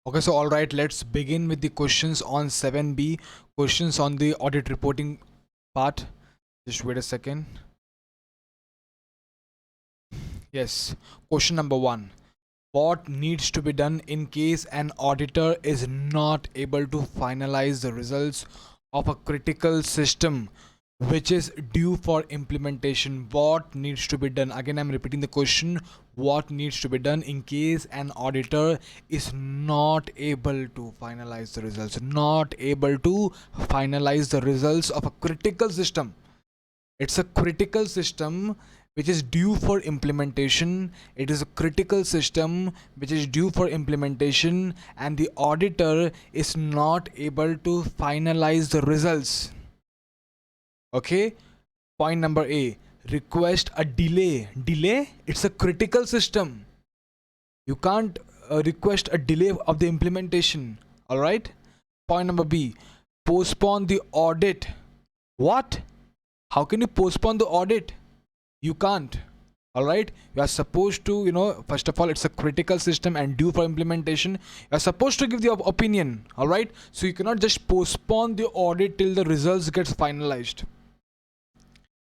Okay, so all right, let's begin with the questions on 7B, questions on the audit reporting part. Just wait a second. Yes, question number 1. What needs to be done in case an auditor is not able to finalize the results of a critical system which is due for implementation? What needs to be done? Again, I'm repeating the question. What needs to be done in case an auditor is not able to finalize the results? Not able to finalize the results of a critical system. It's a critical system which is due for implementation. It is a critical system which is due for implementation, and the auditor is not able to finalize the results. Okay, point number A, request a delay. It's a critical system. You can't request a delay of the implementation. All right. Point number B, postpone the audit. What? How can you postpone the audit? You can't. All right, you are supposed to, first of all, it's a critical system and due for implementation. You are supposed to give the opinion. All right, so you cannot just postpone the audit till the results gets finalized.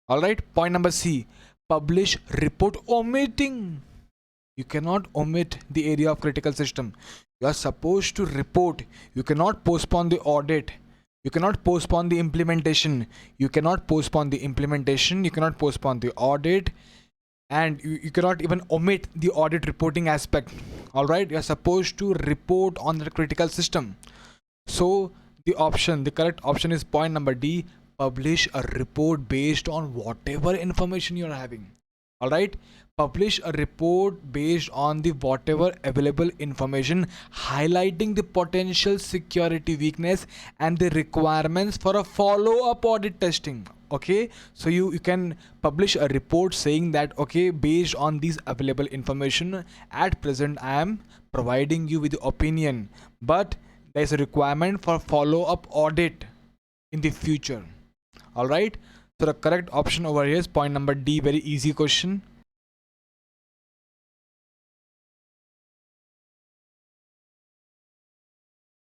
All right, point number C, publish report. Omitting, you cannot omit the area of critical system. You are supposed to report. You cannot postpone the audit. You cannot postpone the implementation. You cannot postpone the implementation. You cannot postpone the audit, and you cannot even omit the audit reporting aspect. All right, you are supposed to report on the critical system. So the correct option is point number D, publish a report based on whatever information you are having. All right, publish a report based on the whatever available information, highlighting the potential security weakness and the requirements for a follow-up audit testing. Okay, so you can publish a report saying that, okay, based on these available information at present I am providing you with the opinion, but there is a requirement for follow-up audit in the future. All right, so the correct option over here is point number D. Very easy question.